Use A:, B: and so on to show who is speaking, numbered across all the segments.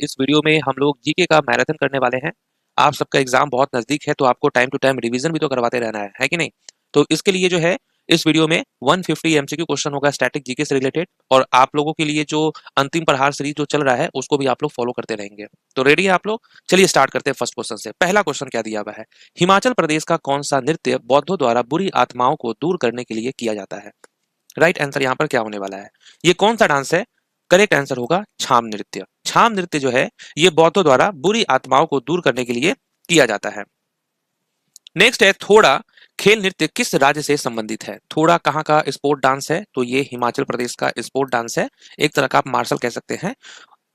A: इस वीडियो में हम लोग जीके का मैराथन करने वाले हैं। आप सबका एग्जाम बहुत नजदीक है तो आपको टाइम टू टाइम रिवीजन भी तो करवाते रहना है कि नहीं? तो इसके लिए जो है इस वीडियो में 150 एमसीक्यू क्वेश्चन होगा स्टैटिक जीके से रिलेटेड, और आप लोगों के लिए जो अंतिम प्रहार सीरीज जो चल रहा है उसको भी आप लोग फॉलो करते रहेंगे। तो रेडी है आप लोग? चलिए स्टार्ट करते हैं फर्स्ट क्वेश्चन से। पहला क्वेश्चन क्या दिया हुआ है? हिमाचल प्रदेश का कौन सा नृत्य बौद्धों द्वारा बुरी आत्माओं को दूर करने के लिए किया जाता है? राइट आंसर यहाँ पर क्या होने वाला है? ये कौन सा डांस है? करेक्ट आंसर होगा छाम नृत्य। छाम नृत्य जो है ये बौद्धों द्वारा बुरी आत्माओं को दूर करने के लिए किया जाता है। नेक्स्ट है थोड़ा। खेल नृत्य किस राज्य से संबंधित है? थोड़ा कहाँ का स्पोर्ट डांस है? तो ये हिमाचल प्रदेश का स्पोर्ट डांस है, एक तरह का आप मार्शल कह सकते हैं।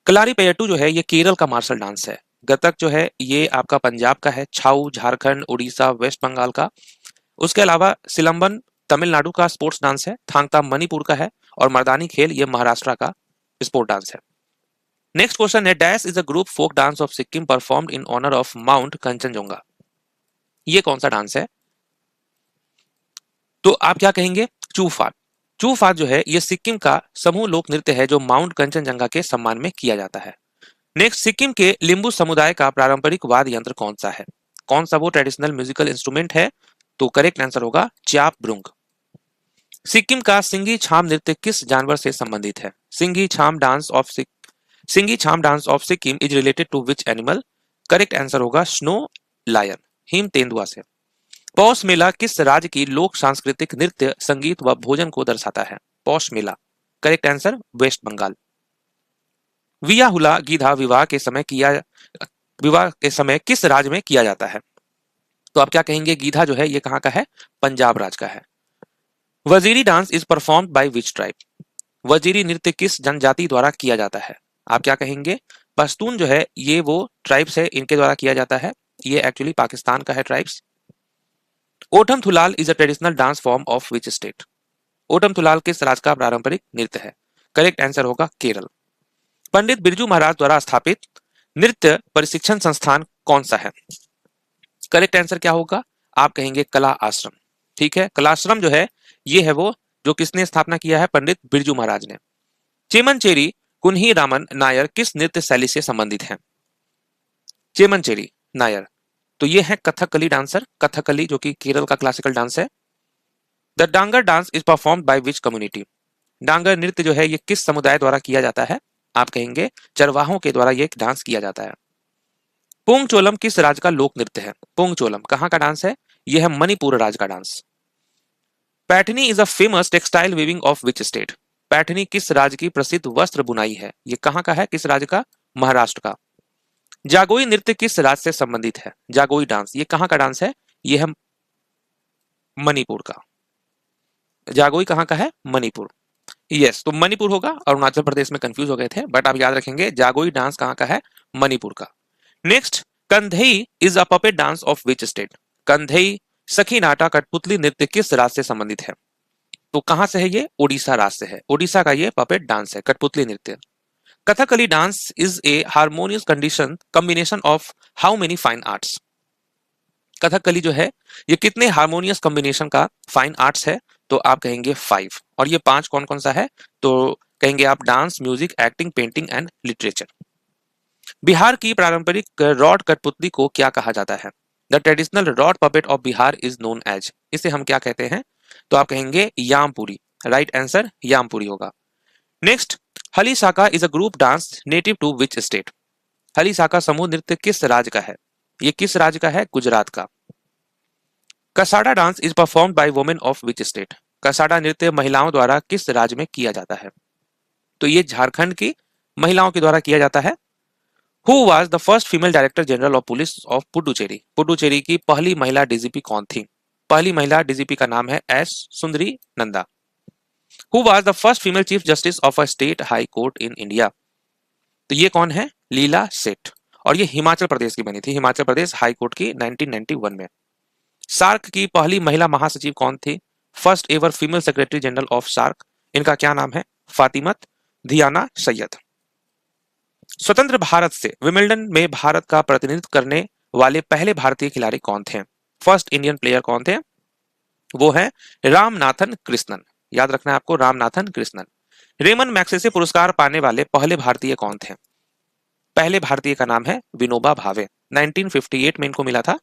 A: कलारीपयट्टू जो है ये केरल का मार्शल डांस है। गतक जो है ये आपका पंजाब का है। छाऊ झारखंड, उड़ीसा, वेस्ट बंगाल का। उसके अलावा सिलंबन तमिलनाडु का स्पोर्ट्स डांस है। थांगता मणिपुर का है। और मर्दानी खेल ये महाराष्ट्र का स्पोर्ट डांस है। नेक्स्ट क्वेश्चन है dash is a group folk dance of Sikkim performed in honour of mount Kanchenjunga. ये कौन सा डांस है? तो आप क्या कहेंगे? चूफाट। चूफाट जो है ये सिक्किम का समूह लोक नृत्य है जो माउंट कंचनजंगा के सम्मान में किया जाता है। नेक्स्ट, सिक्किम के लिम्बू समुदाय का पारंपरिक वाद्य यंत्र कौन सा है? कौन सा वो ट्रेडिशनल म्यूजिकल इंस्ट्रूमेंट है? तो करेक्ट आंसर होगा चाप ब्रुंग। सिक्किम का सिंगी छाम नृत्य किस जानवर से संबंधित है? Singhi Chham dance of Sikkim is related to which animal? Correct answer होगा स्नो लायन, हिम तेंदुआ से। पौष मेला किस राज्य की लोक सांस्कृतिक नृत्य, संगीत व भोजन को दर्शाता है? Poush Mela. Correct answer West Bengal. विया हुला गीधा विवाह के समय किस राज्य में किया जाता है? तो आप क्या कहेंगे? गीधा जो है ये कहाँ का है? पंजाब राज्य का है। Waziri dance is performed by which tribe? Waziri नृत्य किस जनजाति द्वारा किया जाता है? आप क्या कहेंगे? पश्तून जो है ये वो ट्राइब्स है, इनके द्वारा किया जाता है। ये एक्चुअली पाकिस्तान का है tribes. Ottam Thullal is a traditional dance form of which state? Ottam Thullal किस राज्य का पारंपरिक नृत्य है? करेक्ट आंसर होगा केरल। पंडित बिरजू महाराज द्वारा स्थापित नृत्य प्रशिक्षण संस्थान कौन सा है? करेक्ट आंसर क्या होगा? आप कहेंगे कला आश्रम। ठीक है, कला आश्रम जो है ये है वो जो किसने स्थापना किया है? पंडित बिरजू महाराज ने। चेमनचेरी कुन्ही रामन नायर किस नृत्य शैली से संबंधित है? चेमनचेरी नायर तो ये है कथकली डांसर। कथकली जो कि केरल का क्लासिकल डांस है। The Dangar dance is performed by which community? Dangar नृत्य जो है ये किस समुदाय द्वारा किया जाता है? आप कहेंगे चरवाहों के द्वारा ये डांस किया जाता है। पुंगचोलम किस राज्य का लोक नृत्य है? पुंगचोलम कहाँ का डांस है? यह है मणिपुर राज्य का dance. Paithani is a famous textile weaving of which state? Paithani किस राज्य की प्रसिद्ध वस्त्र बुनाई है? ये कहाँ का है? किस राज्य का? महाराष्ट्र का। जागोई नृत्य किस राज्य से संबंधित है? जागोई डांस ये कहाँ का डांस है? यह है मणिपुर का। जागोई कहाँ का है? मणिपुर। यस, तो मणिपुर होगा। अरुणाचल प्रदेश में कंफ्यूज हो गए थे, बट आप याद रखेंगे जागोई डांस कहाँ का है? मणिपुर का। Next, Kandhei is a puppet dance of which state? Kandhei Sakhi Nata कठपुतली नृत्य किस राज्य से संबंधित है? तो कहां से है ये? ओडिशा राज्य से है। ओडिशा का ये पपेट डांस है, कठपुतली नृत्य। Kathakali dance is a harmonious condition combination of how many fine arts? Kathakali जो है ये कितने हार्मोनियस कॉम्बिनेशन का फाइन आर्ट्स है? तो आप कहेंगे 5। और ये 5 कौन कौन सा है? तो कहेंगे आप dance, music, acting, painting and literature. Bihar की पारंपरिक रॉड कठपुतली को क्या कहा जाता है? The traditional rod puppet of Bihar is known as? इसे हम क्या कहते हैं? तो आप कहेंगे यामपुरी। राइट आंसर यामपुरी होगा। Next, Hali Saka is a group dance native to which state? Hali Saka समूह नृत्य किस राज्य का है? ये किस राज्य का है? गुजरात का। Kasada dance is performed by women of which state? Kasada नृत्य महिलाओं द्वारा किस राज्य में किया जाता है? तो ये झारखंड की महिलाओं के द्वारा किया जाता है। Who was the first female director general of police of Puducherry? Puducherry की पहली महिला डीजीपी कौन थी? पहली महिला डीजीपी का नाम है S Sundari Nanda. Who was the first female chief justice of a state high court in India? तो ये कौन है? लीला सेठ। और ये हिमाचल प्रदेश की बनी थी, हिमाचल प्रदेश हाई कोर्ट की 1991 में। सार्क की पहली महिला महासचिव कौन थी? First ever female secretary general of SAARC, इनका क्या नाम है? फातिमत धियाना सैयद। स्वतंत्र भारत से विमिल्डन में भारत का प्रतिनिधित्व करने वाले पहले भारतीय खिलाड़ी कौन थे? फर्स्ट इंडियन प्लेयर कौन थे? वो है रामनाथन कृष्णन। याद रखना है आपको, रामनाथन कृष्णन। रेमन मैग्सेसे पुरस्कार पाने वाले पहले भारतीय कौन थे? पहले भारतीय का नाम है विनोबा भावे, 1958 में इनको मिला था।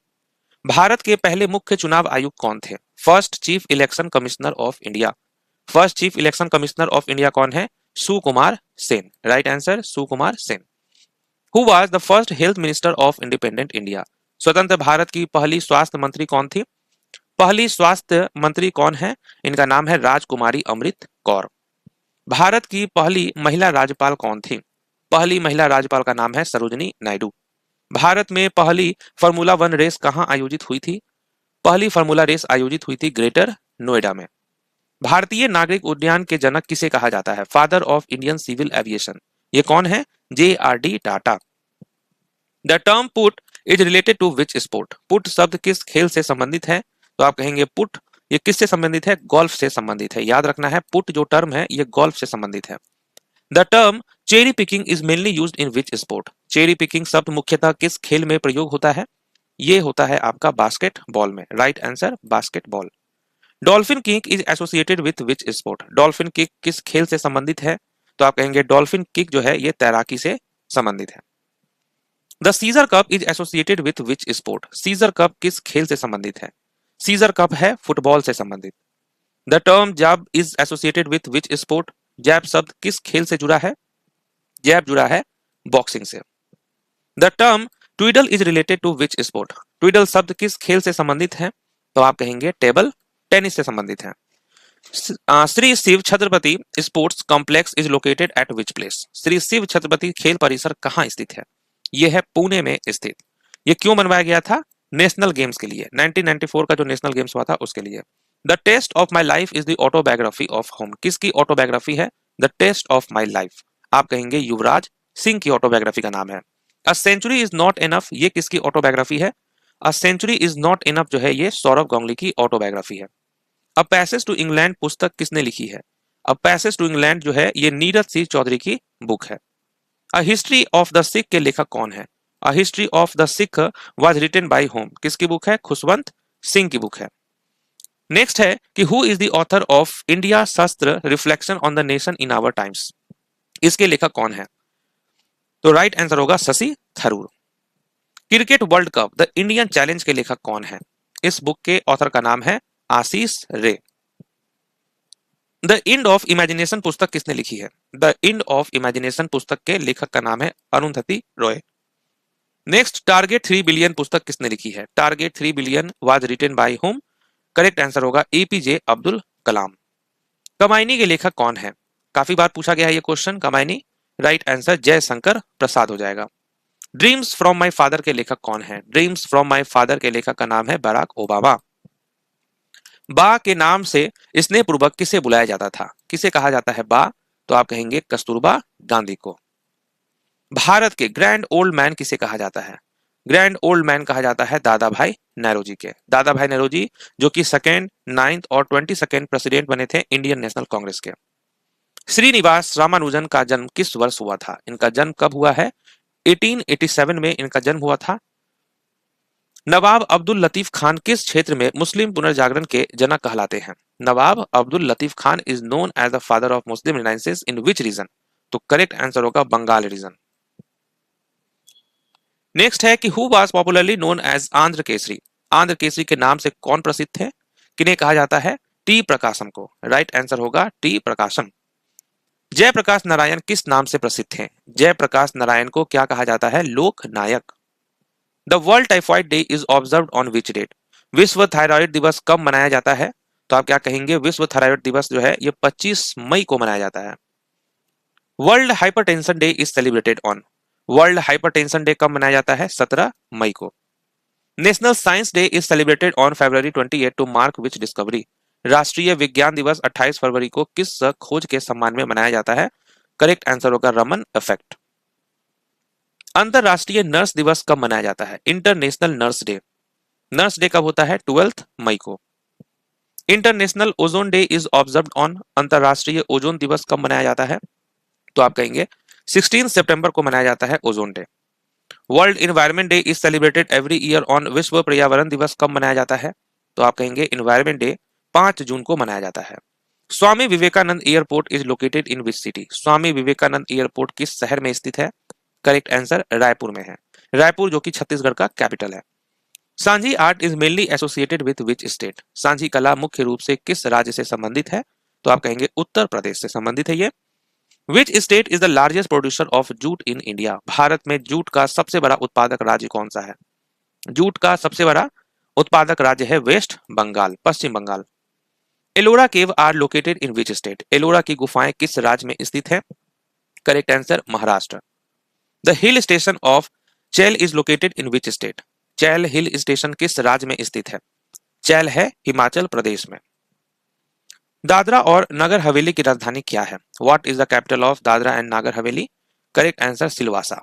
A: भारत के पहले मुख्य चुनाव आयुक्त कौन थे? First chief election commissioner of India. First chief election commissioner of India कौन है? Sukumar Sen. Right answer Sukumar Sen. Who was the first health minister of independent India? स्वतंत्र भारत की पहली स्वास्थ्य मंत्री कौन थी? पहली स्वास्थ्य मंत्री कौन है? इनका नाम है राजकुमारी अमृत कौर। भारत की पहली महिला राज्यपाल कौन थी? पहली महिला राज्यपाल का नाम है सरोजिनी नायडू। भारत में पहली फार्मूला वन रेस कहां आयोजित हुई थी? पहली फार्मूला रेस आयोजित हुई थी ग्रेटर नोएडा में। भारतीय नागरिक उद्यान के जनक किसे कहा जाता है? Father of Indian civil aviation. ये कौन है? JRD Tata. The term putt is related to which sport? Putt शब्द किस खेल से संबंधित है? तो आप कहेंगे पुट ये किससे संबंधित है? गोल्फ से संबंधित है। याद रखना है पुट जो टर्म है ये गोल्फ से संबंधित है। The term cherry picking is mainly used in which sport? Cherry picking शब्द मुख्यतः किस खेल में प्रयोग होता है? ये होता है आपका बास्केटबॉल में। Right answer basketball. Dolphin kick is associated with which sport? Dolphin kick किस खेल से संबंधित है? तो आप कहेंगे डॉल्फिन किक जो है ये तैराकी से संबंधित है। The Caesar cup is associated with which sport? Caesar cup किस खेल से संबंधित है? सीजर कप है फुटबॉल से संबंधित। The term jab is associated with which sport? Jab शब्द किस खेल से जुड़ा है? जैब जुड़ा है बॉक्सिंग से। The term twiddle is related to which sport? Twiddle शब्द किस खेल से संबंधित है? तो आप कहेंगे टेबल टेनिस से संबंधित है। Shri Shiv Chhatrapati sports complex is located at which place? Shri Shiv Chhatrapati खेल परिसर कहाँ स्थित है? यह है पुणे में स्थित। यह क्यों बनवाया गया था? नेशनल गेम्स के लिए। 1994 का जो नेशनल गेम्स हुआ था उसके लिए। The test of my life is the autobiography of whom? किसकी ऑटोबायोग्राफी है? The test of my life. आप कहेंगे युवराज सिंह की ऑटोबायोग्राफी का नाम है। A century is not enough ये किसकी ऑटोबायोग्राफी है? A century is not enough जो है ये सौरभ गांगुली की ऑटोबायोग्राफी है। अ पैसेज टू इंग्लैंड पुस्तक किसने लिखी है? अ पैसेज टू इंग्लैंड जो है ये नीरज सिंह चौधरी की बुक है। A history of the Sikh के लेखक कौन है? A history of the Sikh was written by whom? किसकी बुक है? खुशवंत सिंह की बुक है। नेक्स्ट है कि who is the author of India Shastra reflection on the nation in our times? इसके लेखक कौन है? तो राइट आंसर होगा Shashi Tharoor. Cricket world cup the Indian challenge के लेखक कौन है? इस बुक के ऑथर का नाम है आशीष रे। द इंड ऑफ इमेजिनेशन पुस्तक किसने लिखी है? द इंड ऑफ इमेजिनेशन पुस्तक के लेखक का नाम है Arundhati Roy. Next target 3 billion पुस्तक किसने लिखी है? Target 3 billion was written by whom? Correct answer होगा APJ अब्दुल कलाम। कमायनी के लेखक कौन है? काफी बार पूछा गया है ये question Kamayani. Right answer Jaishankar Prasad हो जाएगा। ड्रीम्स फ्रॉम माय फादर के लेखक कौन है? ड्रीम्स फ्रॉम माय फादर के लेखक का नाम है बराक ओबामा। बा के नाम से स्नेहपूर्वक किसे बुलाया जाता था? किसे कहा जाता है बा? तो आप कहेंगे कस्तूरबा गांधी को। भारत के ग्रैंड ओल्ड मैन किसे कहा जाता है? ग्रैंड ओल्ड मैन कहा जाता है दादा भाई नेहरू के। दादा भाई नेहरू जो कि सेकेंड, 9th और 22nd प्रेसिडेंट बने थे इंडियन नेशनल कांग्रेस के। श्रीनिवास रामानुजन का जन्म किस वर्ष हुआ था? इनका जन्म कब हुआ है? 1887 में इनका जन्म हुआ था। नवाब अब्दुल लतीफ खान किस क्षेत्र में मुस्लिम पुनर्जागरण के जनक कहलाते हैं? Nawab Abdul Latif Khan is known as the father of Muslim renaissance in which region? तो करेक्ट आंसर होगा बंगाल रीजन। नेक्स्ट है कि who was popularly known as Andhra Kesari? Andhra Kesari के नाम से कौन प्रसिद्ध थे? किन्हें कहा जाता है? टी प्रकाशम को। राइट आंसर होगा टी प्रकाशम। जयप्रकाश नारायण किस नाम से प्रसिद्ध थे? जयप्रकाश नारायण को क्या कहा जाता है? Lok Nayak. The world typhoid day is observed on which date? विश्व थायराइड दिवस कब मनाया जाता है? तो आप क्या कहेंगे? विश्व थायराइड दिवस जो है ये 25 मई को मनाया जाता है। World hypertension day is celebrated on? World hypertension day कब मनाया जाता है? 17 मई को। National science day is celebrated on February 28 to mark which discovery? राष्ट्रीय विज्ञान दिवस 28 फरवरी को किस खोज के सम्मान में मनाया जाता है? करेक्ट आंसर होगा रमन इफेक्ट। अंतरराष्ट्रीय नर्स दिवस कब मनाया जाता है? International nurse day. Nurse day कब होता है? 12 मई को। International ozone day is observed on? अंतरराष्ट्रीय ओजोन दिवस कब मनाया जाता है? तो आप कहेंगे 16 सितंबर को मनाया जाता है ozone day. World environment day is celebrated every year on? विश्व पर्यावरण दिवस कब मनाया जाता है? तो आप कहेंगे इन्वायरमेंट डे 5 जून को मनाया जाता है। Swami Vivekananda airport is located in which city? Swami Vivekananda airport किस शहर में स्थित है? करेक्ट आंसर रायपुर में है। रायपुर जो कि छत्तीसगढ़ का कैपिटल है। सांझी art is mainly associated with which state? सांझी कला मुख्य रूप से किस राज्य से संबंधित है? तो आप कहेंगे उत्तर प्रदेश से संबंधित है ये। Which state is the largest producer of jute in India? Bharat में जूट का सबसे बड़ा उत्पादक राज्य कौन सा है? जूट का सबसे बड़ा उत्पादक राज्य है वेस्ट बंगाल, पश्चिम Bengal. Ellora cave are located in which state? Ellora की गुफाएं किस राज्य में स्थित है? Correct answer Maharashtra. The hill station of Chail is located in which state? Chail hill station किस राज्य में स्थित है? चैल है हिमाचल प्रदेश में। दादरा और नगर हवेली की राजधानी क्या है? What is the capital of Dadra and Nagar Haveli? Correct answer Silvassa.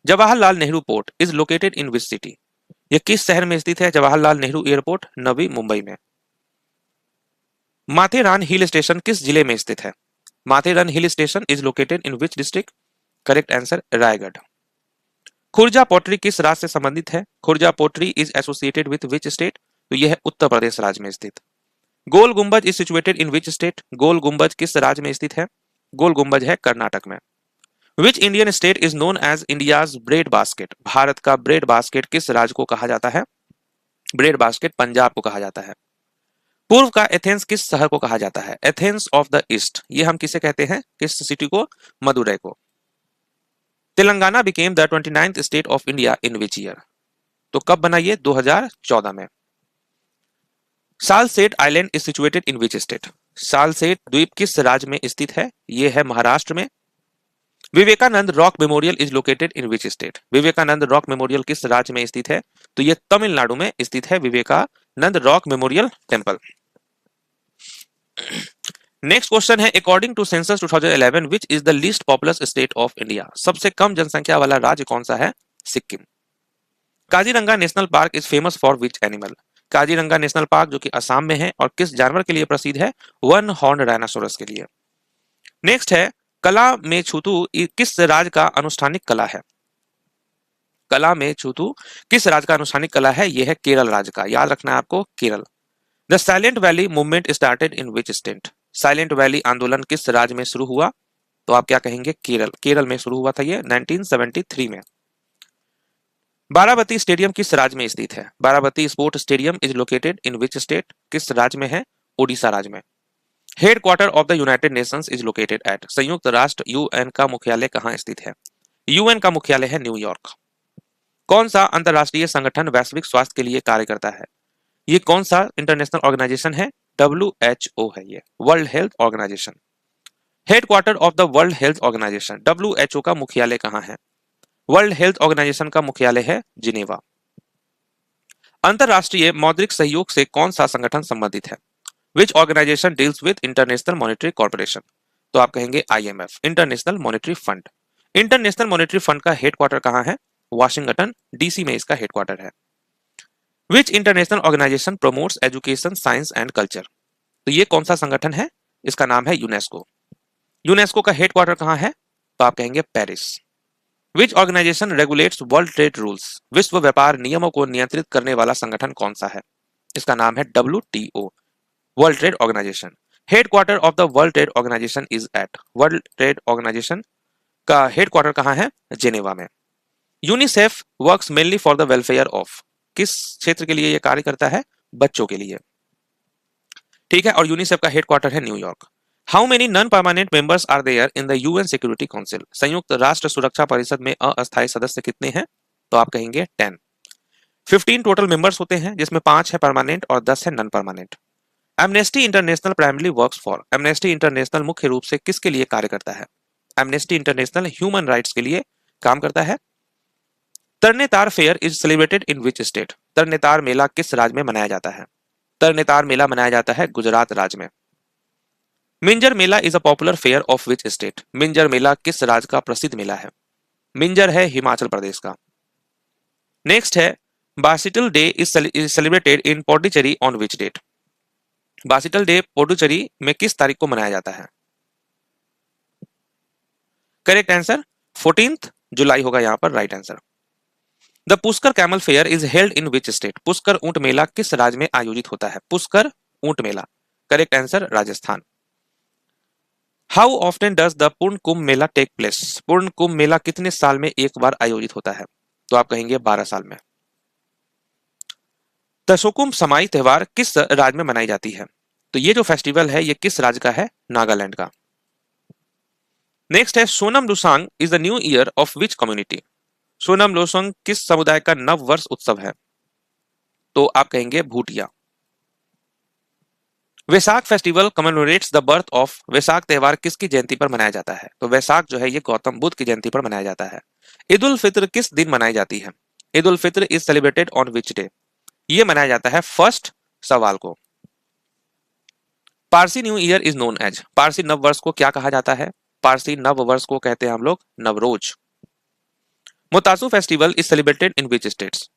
A: Jawaharlal Nehru port is located in which city? यह किस शहर में स्थित है? जवाहरलाल नेहरू एयरपोर्ट नवी मुंबई में। माथेरान हिल स्टेशन किस जिले में स्थित है? Matheran hill station is located in which district? Correct answer Raigad. Khurja pottery किस राज्य से संबंधित है? Khurja pottery is associated with which state? तो यह है उत्तर प्रदेश राज्य में स्थित। Gol Gumbaz is situated in which state? Gol Gumbaz किस राज्य में स्थित है? गोल गुंबज है कर्नाटक में। Which Indian state is known as India's bread basket? Bharat का ब्रेड बास्केट किस राज्य को कहा जाता है? ब्रेड बास्केट पंजाब को कहा जाता है। पूर्व का एथेंस किस शहर को कहा जाता है? एथेंस ऑफ द ईस्ट, ये हम किसे कहते हैं? किस सिटी को? मदुरै को। Telangana became the 29th state of India in which year? तो कब बना ये? 2014 में। Salcete island is situated in which state? Salcete द्वीप किस राज्य में स्थित है? ये है महाराष्ट्र में। Vivekananda rock memorial is located in which state? Vivekananda rock memorial किस राज्य में स्थित है? तो ये तमिलनाडु में स्थित है, Vivekananda rock memorial temple. Next question है, according to census 2011 which is the least populous state of India? सबसे कम जनसंख्या वाला राज्य कौन सा है? Sikkim. Kaziranga national park is famous for which animal? Kaziranga national park जो कि असम में है और किस जानवर के लिए प्रसिद्ध है? वन हॉर्न राइनोसोरस के लिए। नेक्स्ट है, कला में छूतु किस राज्य का अनुष्ठानिक कला है? कला में छूतु किस राज्य का अनुष्ठानिक कला है? यह है केरल राज्य का, याद रखना है आपको, Kerala. The silent valley movement started in which state? Silent valley आंदोलन किस राज्य में शुरू हुआ? तो आप क्या कहेंगे? केरल। केरल में शुरू हुआ था ये 1973 में। बाराबती स्टेडियम किस राज्य में स्थित है? Barabati sport stadium is located in which state? किस राज्य में है? ओडिशा राज्य में। Headquarter of the United Nations is located eight? संयुक्त राष्ट्र यूएन का मुख्यालय कहां स्थित है? यूएन का मुख्यालय है न्यूयॉर्क। कौन सा अंतरराष्ट्रीय संगठन वैश्विक स्वास्थ्य के लिए कार्य करता है? ये कौन सा इंटरनेशनल ऑर्गेनाइजेशन है? WHO है ये, world health organization. Headquarter of the world health organization, WHO का मुख्यालय कहां है? वर्ल्ड हेल्थ ऑर्गेनाइजेशन का मुख्यालय है जिनेवा। अंतरराष्ट्रीय मौद्रिक सहयोग से कौन सा संगठन संबंधित है? Which organisation deals with international monetary corporation? तो आप कहेंगे IMF, international monetary fund. International monetary fund का हेडक्वार्टर कहां है? वाशिंगटन DC में इसका हेडक्वार्टर है। Which international organisation promotes education, science and culture? तो ये कौन सा संगठन है? इसका नाम है यूनेस्को। यूनेस्को का हेडक्वार्टर कहां है? तो आप कहेंगे Paris. Which organisation regulates world trade rules? विश्व व्यापार नियमों को नियंत्रित करने वाला संगठन कौन सा है? इसका नाम है WTO, world trade organization. Headquarter of the world trade organization is at? World trade organization का हेडक्वार्टर कहां है? जेनेवा में। UNICEF works mainly for the welfare of? किस क्षेत्र के लिए यह कार्य करता है? बच्चों के लिए, ठीक है। और यूनिसेफ का हेडक्वार्टर है New York. How many non permanent members are there in the UN security council? संयुक्त राष्ट्र सुरक्षा परिषद में अस्थायी सदस्य कितने हैं? तो आप कहेंगे 10। 15 टोटल मेंबर्स होते हैं, जिसमें 5 है परमानेंट और 10 है non permanent. Amnesty international primary works for? Amnesty international मुख्य रूप से किसके लिए कार्य करता है? एमनेस्टी इंटरनेशनल ह्यूमन राइट्स के लिए काम करता है। Tarnetar fair is celebrated in which state? Tarnetar Mela किस राज्य में मनाया जाता है? तरनेतार मेला मनाया जाता है गुजरात राज्य में। Minjar Mela is a popular fair of which state? Minjar Mela किस राज्य का प्रसिद्ध मेला है? मिंजर है हिमाचल प्रदेश का। नेक्स्ट है, Bastille day is celebrated in Pondicherry on which date? Bastille day Puducherry में किस तारीख को मनाया जाता है? करेक्ट आंसर 14 जुलाई होगा यहां पर, right answer. The Pushkar camel fair is held in which state? Pushkar ऊंट मेला किस राज्य में आयोजित होता है? पुष्कर ऊंट मेला, correct answer Rajasthan. How often does the Purna Kumbh Mela take place? पूर्ण कुंभ मेला कितने साल में एक बार आयोजित होता है? तो आप कहेंगे 12 साल में। दशोकुंभ समाई त्योहार किस राज्य में मनाई जाती है? तो ये जो फेस्टिवल है ये किस राज्य का है? नागालैंड का। नेक्स्ट है Sonam Losar is the new year of which community? Sonam Losar किस समुदाय का नव वर्ष उत्सव है? तो आप कहेंगे Bhutia. Vaisakh festival commemorates the birth of, Vaisakh त्योहार किसकी जयंती पर मनाया जाता है? तो वैसाख जो है ये गौतम बुद्ध की जयंती पर मनाया जाता है। ईद उल फित्र किस दिन मनाई जाती है? Eid ul Fitr is celebrated on which day? ये मनाया जाता है फर्स्ट सवाल को। Parsi new year is known as, Parsi नव वर्ष को क्या कहा जाता है? पारसी नव वर्ष को कहते हैं हम लोग Navroz. Moatsu festival is celebrated in which states?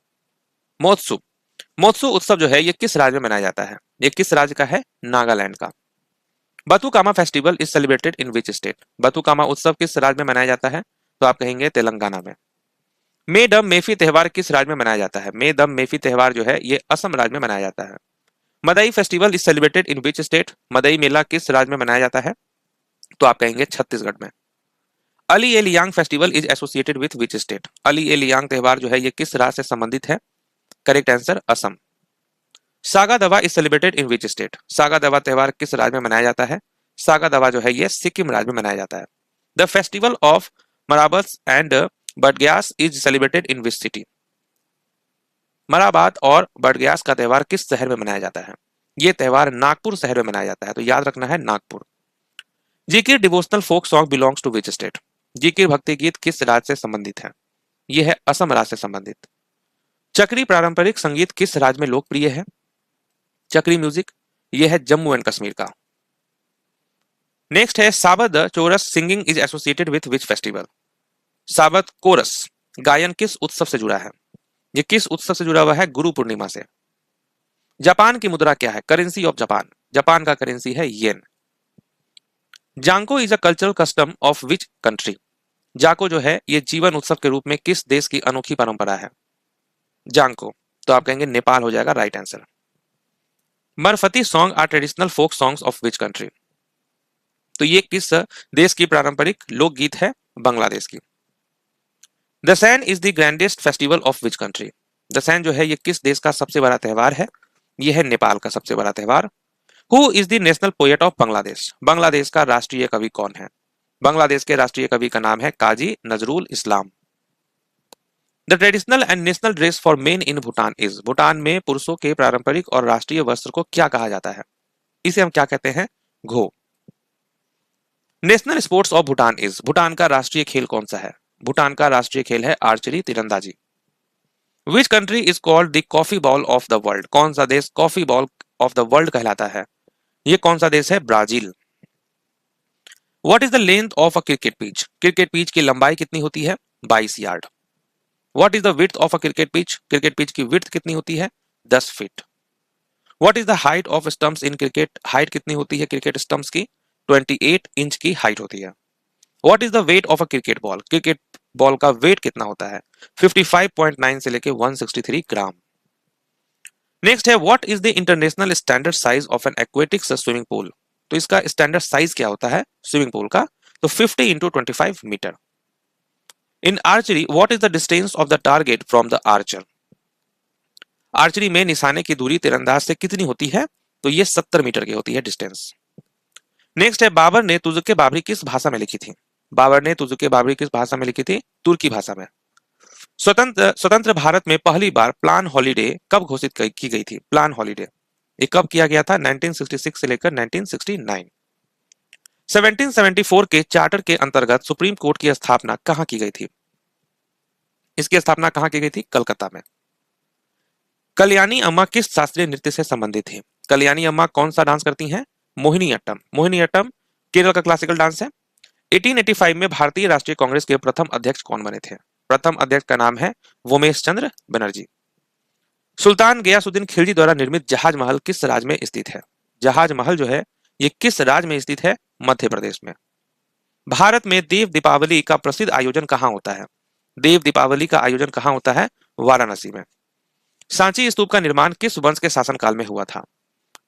A: Moatsu, Moatsu उत्सव जो है ये किस राज्य में मनाया जाता है? ये किस राज्य का है? नागालैंड का। Bathukamma festival is celebrated in which state? Bathukamma उत्सव किस राज्य में मनाया जाता है? तो आप कहेंगे तेलंगाना में। मे डम मेफी त्योहार किस राज्य में मनाया जाता है? मे डम मेफी त्योहार जो है ये असम राज्य में मनाया जाता है। Madai festival is celebrated in which state? Madai मेला किस राज्य में मनाया जाता है? तो आप कहेंगे छत्तीसगढ़ में। Ali Aye Ligang festival is associated with which state? Ali Aye Ligang त्योहार जो है ये किस राज्य से संबंधित है? Correct answer Assam. Saga Dawa is celebrated in which state? Saga Dawa त्योहार किस राज्य में मनाया जाता है? सागा दवा जो है ये सिक्किम राज्य में मनाया जाता है। The festival of Marbat and Badgya is celebrated in which city? Marbat और बडग्यास का त्योहार किस शहर में मनाया जाता है? ये त्योहार नागपुर शहर में मनाया जाता है, तो याद रखना है Nagpur. Zikir devotional folk song belongs to which state? Zikir भक्ति गीत किस राज्य से संबंधित है? यह है असम राज्य से संबंधित। चक्री पारंपरिक संगीत किस राज्य में लोकप्रिय है? चक्री म्यूजिक यह है जम्मू एंड कश्मीर का। नेक्स्ट है Sabbath chorus singing is associated with which festival? Sabbath chorus गायन किस उत्सव से जुड़ा है? ये किस उत्सव से जुड़ा हुआ है? गुरु पूर्णिमा से। जापान की मुद्रा क्या है? करेंसी ऑफ जापान, जापान का करेंसी है yen. Janko is a cultural custom of which country? Jako जो है ये जीवन उत्सव के रूप में किस देश की अनोखी परंपरा है? जांको, तो आप कहेंगे नेपाल हो जाएगा right answer. Marfati song are traditional folk songs of which country? तो ये किस देश की पारंपरिक लोकगीत है? बांग्लादेश की। Dashain is the grandest festival of which country? Dashain जो है ये किस देश का सबसे बड़ा त्योहार है? ये है नेपाल का सबसे बड़ा त्योहार। Who is the national poet of Bangladesh? Bangladesh का राष्ट्रीय कवि कौन है? बांग्लादेश के राष्ट्रीय कवि का नाम है Kazi Nazrul Islam. The traditional and national dress for men in Bhutan is? Bhutan में पुरुषों के पारंपरिक और राष्ट्रीय वस्त्र को क्या कहा जाता है? इसे हम क्या कहते हैं? घो। National sports of Bhutan is? Bhutan का राष्ट्रीय खेल कौन सा है? भूटान का राष्ट्रीय खेल है आर्चरी, तीरंदाजी। Which country is called the coffee ball of the world? कौन सा देश coffee ball of the world कहलाता है? ये कौन सा देश है? Brazil. What is the length of a cricket pitch? Cricket pitch की लंबाई कितनी होती है? 22 yard. What is the width of a cricket pitch? Cricket pitch की विड्थ कितनी होती है? 10 feet. What is the height of stumps in cricket? Height कितनी होती है क्रिकेट स्टंप्स की? 28 इंच की हाइट होती है। What is the weight of a cricket ball? Cricket ball का वेट कितना होता है? 55.9 से लेके 163 ग्राम। नेक्स्ट है what is the international standard size of N aquatic swimming pool? तो इसका स्टैंडर्ड साइज क्या होता है स्विमिंग पूल का? तो 50 into 25 metre. In archery what is the distance of the target from the archer? Archery में निशाने की दूरी तीरंदाज से कितनी होती है? तो ये 70 मीटर की होती है डिस्टेंस। नेक्स्ट है बाबर ने तुजुके बाबरी किस भाषा में लिखी थी? बाबर ने तुजुके बाबरी किस भाषा में लिखी थी? तुर्की भाषा में। स्वतंत्र भारत में पहली बार प्लान हॉलिडे कब घोषित की गई थी? प्लान हॉलिडे ये कब किया गया था? 1966 से लेकर 1969। 1774 के चार्टर के अंतर्गत सुप्रीम कोर्ट की स्थापना कहां की गई थी? इसकी स्थापना कहां की गई थी? कलकत्ता में। कल्याणी अम्मा किस शास्त्रीय नृत्य से संबंधित थी? कल्याणी अम्मा कौन सा डांस करती हैं? मोहिनी अट्टम। मोहिनी अट्टम केरल का क्लासिकल डांस है। 1885 में भारतीय राष्ट्रीय कांग्रेस के प्रथम अध्यक्ष कौन बने थे? प्रथम अध्यक्ष का नाम है वोमेश चंद्र बनर्जी। सुल्तान गयासुद्दीन खिलजी द्वारा निर्मित जहाज महल किस राज्य में स्थित है? जहाज महल जो है ये किस राज्य में स्थित है? मध्य प्रदेश में। भारत में देव दीपावली का प्रसिद्ध आयोजन कहां होता है? देव दीपावली का आयोजन कहां होता है? वाराणसी में। सांची स्तूप का निर्माण किस वंश के शासनकाल में हुआ था?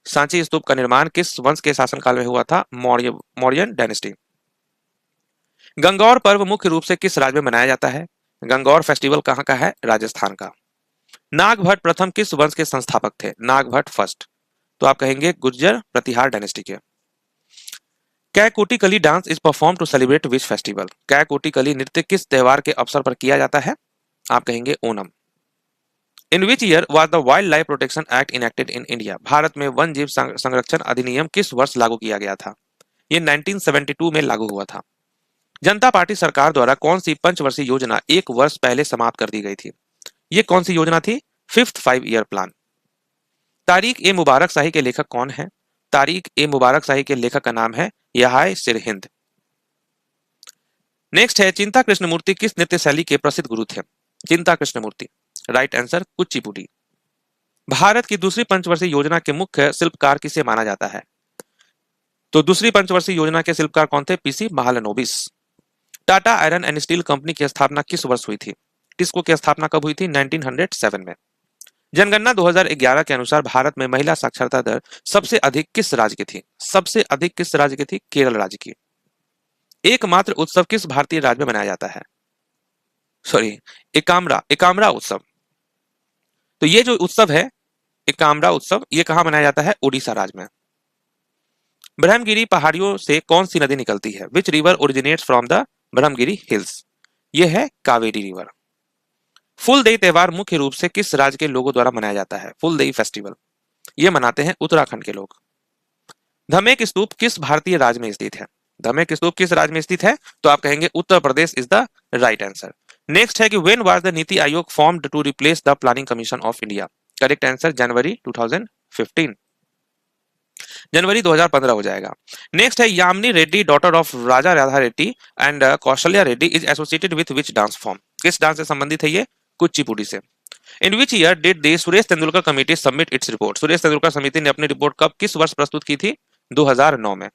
A: सांची स्तूप का निर्माण किस वंश के शासनकाल में हुआ था? मौर्यन डायनेस्टी। गंगौर पर्व मुख्य रूप से किस राज्य में मनाया जाता है? गंगौर फेस्टिवल कहाँ का है? राजस्थान का। नागभट्ट प्रथम किस वंश के संस्थापक थे? नागभट्ट फर्स्ट। तो आप कहेंगे गुर्जर प्रतिहार डायनेस्टी के। Kaikottikali dance is perform to celebrate which festival? Kaikottikali नृत्य किस त्योहार के अवसर पर किया जाता है? आप कहेंगे Onam. In which year was the wild life protection act enacted in India? Bharat में वन जीव संरक्षण अधिनियम किस वर्ष लागू किया गया था? ये 1972 में लागू हुआ था। जनता पार्टी सरकार द्वारा कौन सी पंचवर्षीय योजना एक वर्ष पहले समाप्त कर दी गई थी? ये कौन सी योजना थी? Fifth 5 year plan. Tarikh e Mubarak Shahi के लेखक कौन है? तारिक ए मुबारक शाही के लेखक का नाम है यहाय सिरहिंद। नेक्स्ट है, चिंता कृष्णमूर्ति किस नृत्य शैली के प्रसिद्ध गुरु थे? चिंता कृष्णमूर्ति। Right answer Kuchipudi. भारत की दूसरी पंचवर्षीय योजना के मुख्य शिल्पकार किसे माना जाता है? तो दूसरी पंचवर्षीय योजना के शिल्पकार कौन थे? PC Mahalanobis. Tata iron and steel company की स्थापना किस वर्ष हुई थी? टिस्को की स्थापना कब हुई थी? 1907 में। जनगणना 2011 के अनुसार भारत में महिला साक्षरता दर सबसे अधिक किस राज्य की थी? सबसे अधिक किस राज्य की थी? केरल राज्य की। एकमात्र उत्सव किस भारतीय राज्य में मनाया जाता है? सॉरी, एकाम्रा उत्सव। तो ये जो उत्सव है एकाम्रा उत्सव, ये कहां मनाया जाता है? उड़ीसा राज्य में। ब्रह्मगिरी पहाड़ियों से कौन सी नदी निकलती है? Which river originates from the Brahmagiri hills? ये है कावेरी रिवर। फूलदेई त्योहार मुख्य रूप से किस राज्य के लोगों द्वारा मनाया जाता है? फूलदेई फेस्टिवल ये मनाते हैं उत्तराखंड के लोग। धमेक स्तूप किस भारतीय राज्य में स्थित है? धमेक स्तूप किस राज्य में स्थित है? तो आप कहेंगे Uttar Pradesh is the right answer. Next है कि when was the NITI Aayog formed to replace the planning commission of India? Correct answer जनवरी 2015। जनवरी 2015 हो जाएगा। नेक्स्ट है, Yamini Reddy daughter of Raja Radha Reddy and Kaushalya Reddy is associated with which dance form? किस डांस से संबंधित है ये? कुचिपुड़ी से। In which year did the Suresh Tendulkar committee submit its report? Suresh Tendulkar समिति ने अपनी रिपोर्ट कब किस वर्ष प्रस्तुत की थी? 2009 में।